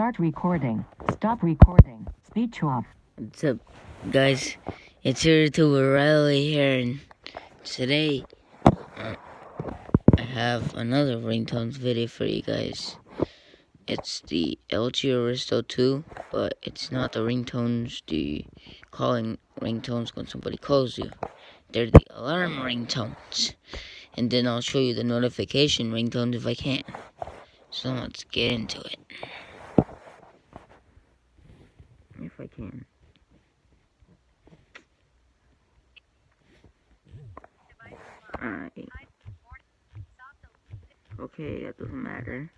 Start recording. Stop recording. Speech off. What's up, guys? It's aristo Riley here, and today I have another ringtones video for you guys. It's the LG Aristo 2, but it's not the ringtones, the calling ringtones when somebody calls you. They're the alarm ringtones. And then I'll show you the notification ringtones if I can. So let's get into it. If I can. Alright. Okay, that doesn't matter.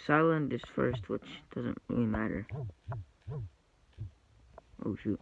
Silent is first, which doesn't really matter. Oh shoot.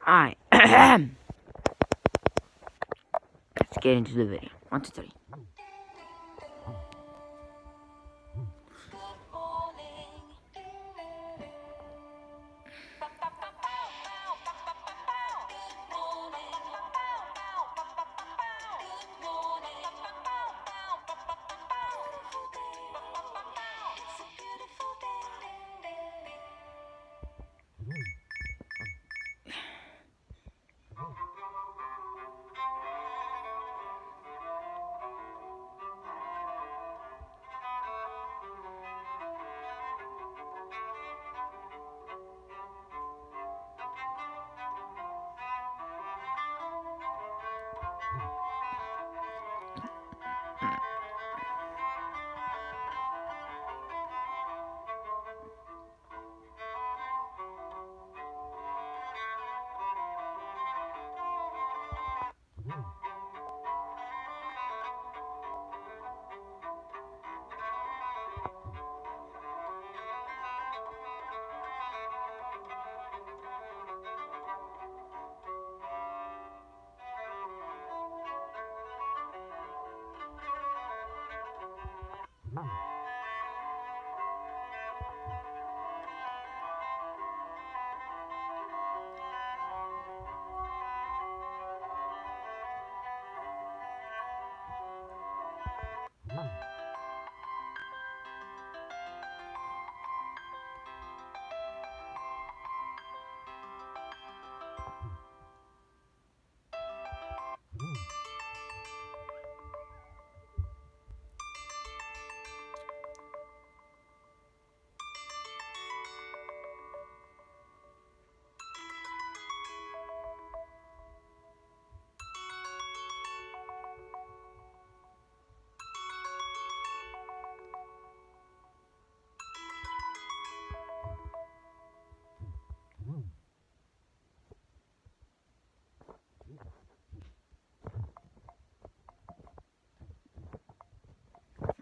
Alright. Let's get into the video. 1, 2, 3.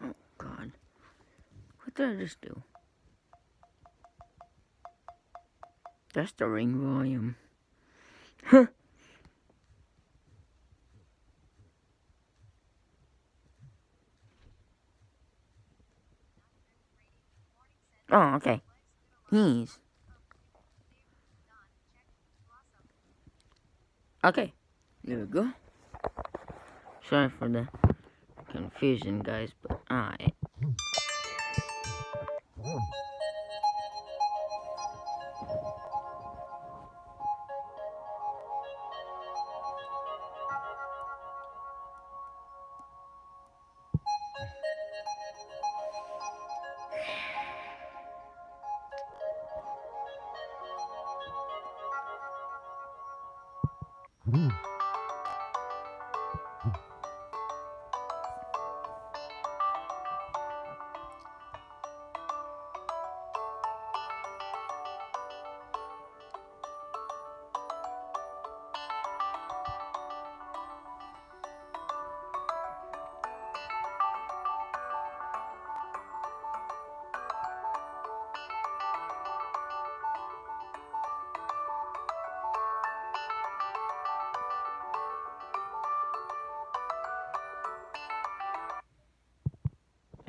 Oh god. What did I just do? That's the ring volume. Huh. Oh, okay. He's. Okay. There we go. Sorry for the confusion, guys, but alright.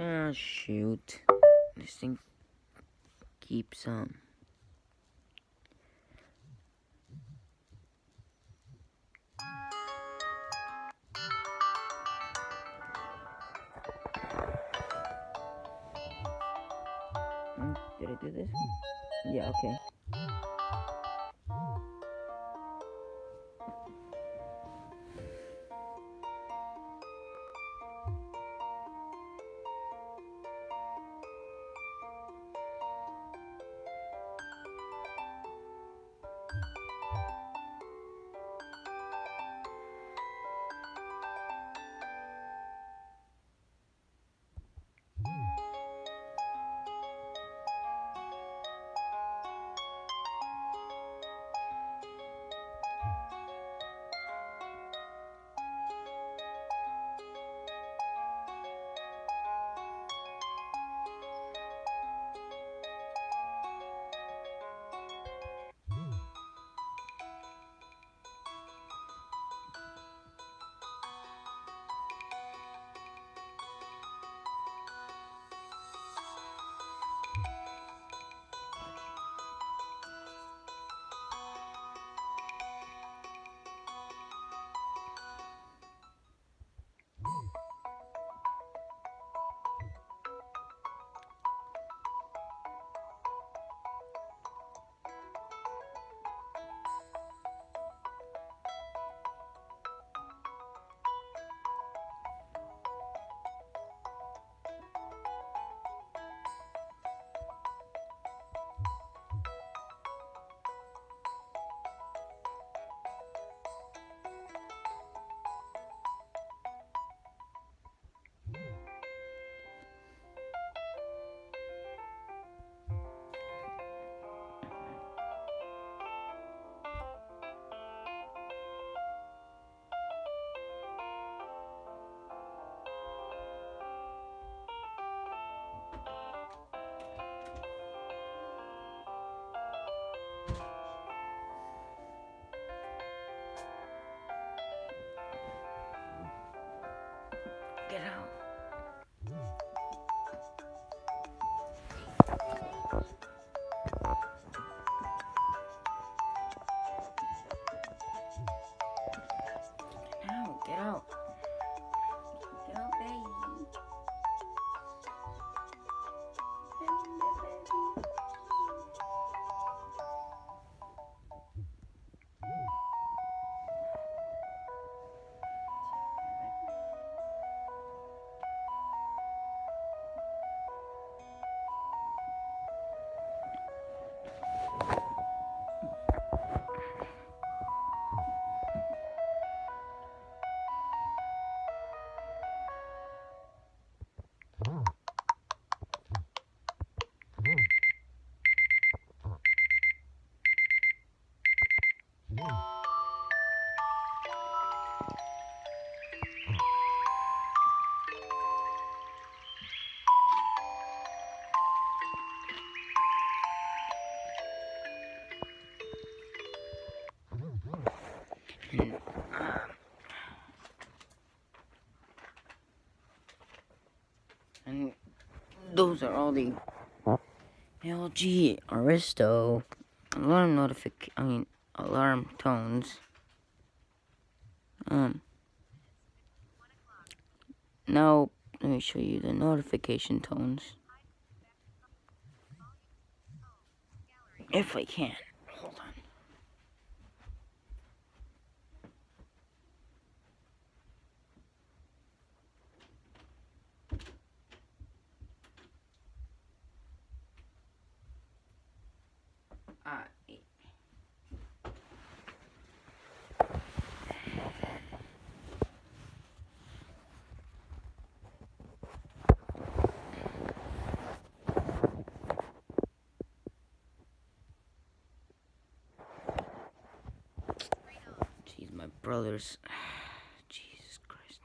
Ah, shoot. This thing keeps Did I do this? Yeah, okay. Get out. Now, get out. Get out, baby. And those are all the LG Aristo alarm tones. Now let me show you the notification tones. If I can. Hold on. Jeez, my brothers. Jesus Christ.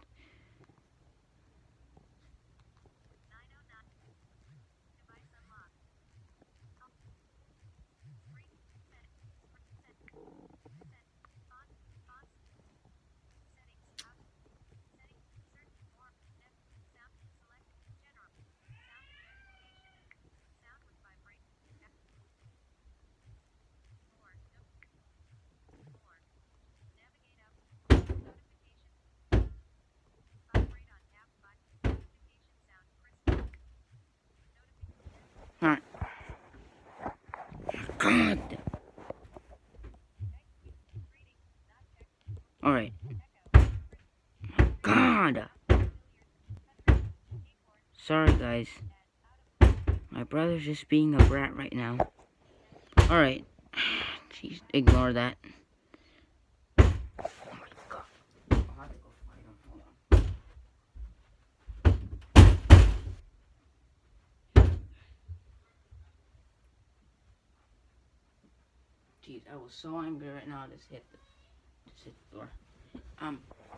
Alright. God. Alright. God. Sorry, guys. My brother's just being a brat right now. Alright. Jeez, ignore that. Oh my God. I'll have to go find him. Hold on. Jeez, I was so angry right now. I just hit the door.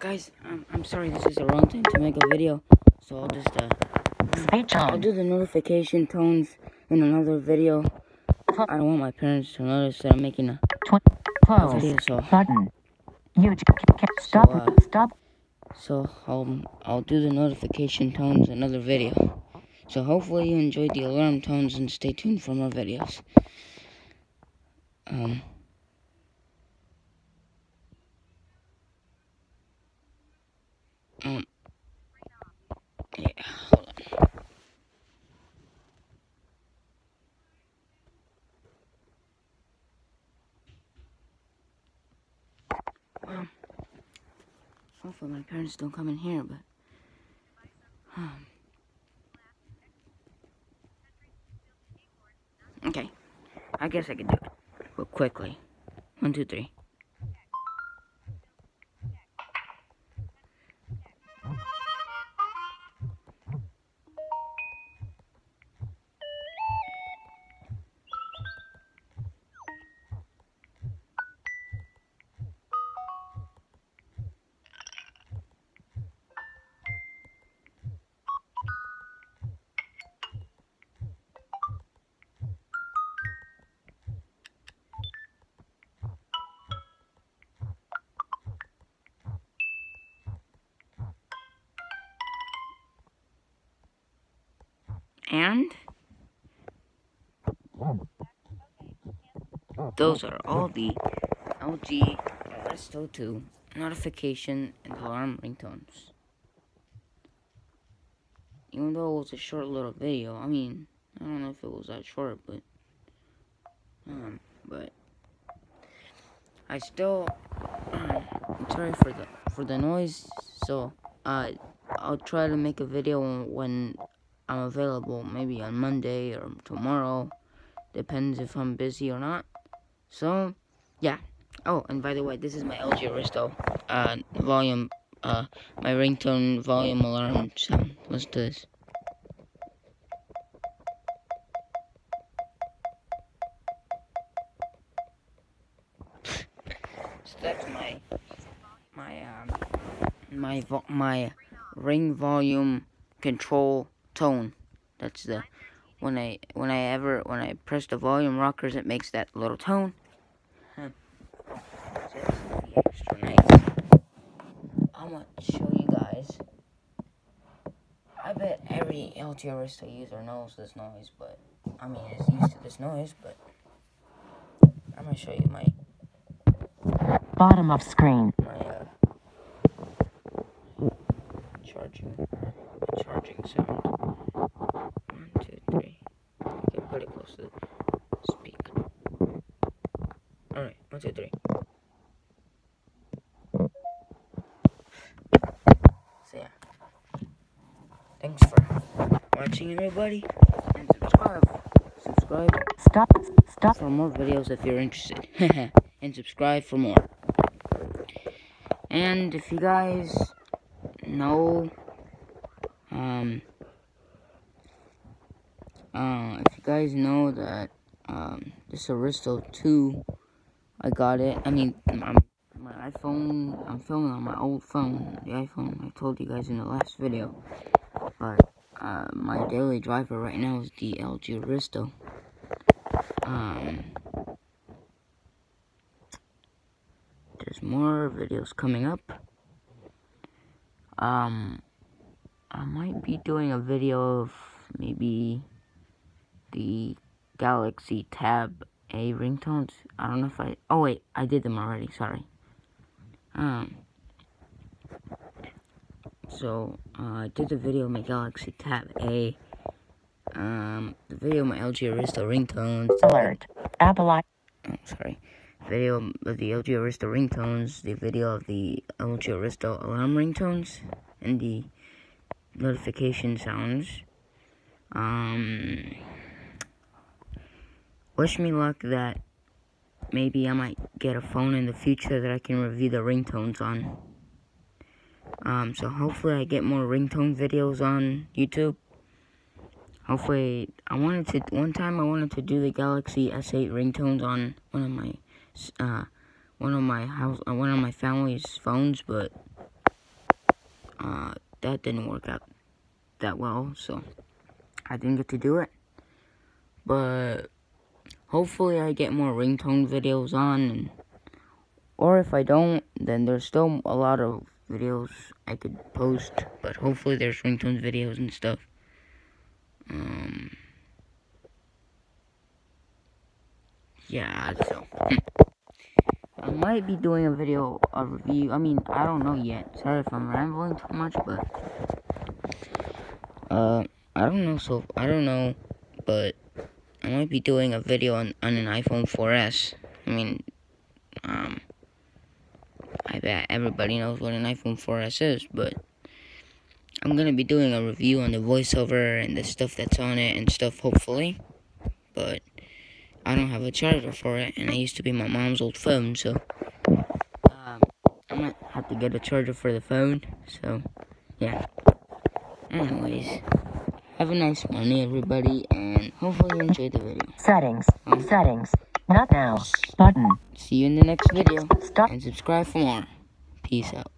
Guys, I'm sorry. This is the wrong time to make a video. So I'll just I'll do the notification tones in another video. I don't want my parents to notice that I'm making a video. So button. Stop. So I'll do the notification tones in another video. So hopefully you enjoyed the alarm tones and stay tuned for more videos. Yeah, hold on. Well, hopefully my parents don't come in here, but okay. I guess I can do it, but quickly. 1, 2, 3. And those are all the LG Aristo 2 notification and alarm ringtones. Even though it was a short little video, I mean, I don't know if it was that short, but I still, I'm sorry for the noise. So I'll try to make a video when I'm available, maybe on Monday or tomorrow. Depends if I'm busy or not. So, yeah. Oh, and by the way, this is my LG Aristo volume, my ringtone volume alarm sound. Let's do this. So that's my ring volume control tone. That's the when I press the volume rockers, it makes that little tone. So this will be extra nice. I'm gonna show you guys. I bet every LG Aristo user knows this noise, but I mean is used to this noise. But I'm gonna show you my Bottom of screen. Charging sound. 1, 2, 3. Okay, put it close to the speaker. Alright, 1, 2, 3. So yeah. Thanks for watching, everybody, and subscribe Stop. for more videos if you're interested. And subscribe for more. And if you guys know, if you guys know that, this Aristo 2, I got it. I mean, my iPhone, I'm filming on my old phone, the iPhone I told you guys in the last video. But, my daily driver right now is the LG Aristo. There's more videos coming up. I might be doing a video of maybe the Galaxy Tab A ringtones. I don't know if oh wait, I did them already, sorry. So, I did the video of my Galaxy Tab A The video of my LG Aristo ringtones. Alert. Apple I. Oh, sorry. Video of the LG Aristo ringtones, the video of the LG Aristo alarm ringtones, and the notification sounds. Wish me luck that maybe I might get a phone in the future that I can review the ringtones on. So hopefully I get more ringtone videos on YouTube. Hopefully, one time I wanted to do the Galaxy S8 ringtones on one of my family's phones, but that didn't work out that well, so I didn't get to do it. But hopefully I get more ringtone videos on, or if I don't, then there's still a lot of videos I could post, but hopefully there's ringtone videos and stuff. Yeah, so I might be doing a review. I mean, I don't know yet. Sorry if I'm rambling too much, but I don't know, but I might be doing a video on an iPhone 4S. I mean, I bet everybody knows what an iPhone 4S is, but I'm gonna be doing a review on the voiceover and the stuff that's on it and stuff, hopefully, but I don't have a charger for it, and it used to be my mom's old phone, so I might have to get a charger for the phone, so yeah. Anyways, have a nice morning, everybody, and hopefully you enjoyed the video. Settings. Settings. Not now. Button. See you in the next video, Stop. and subscribe for more. Peace out.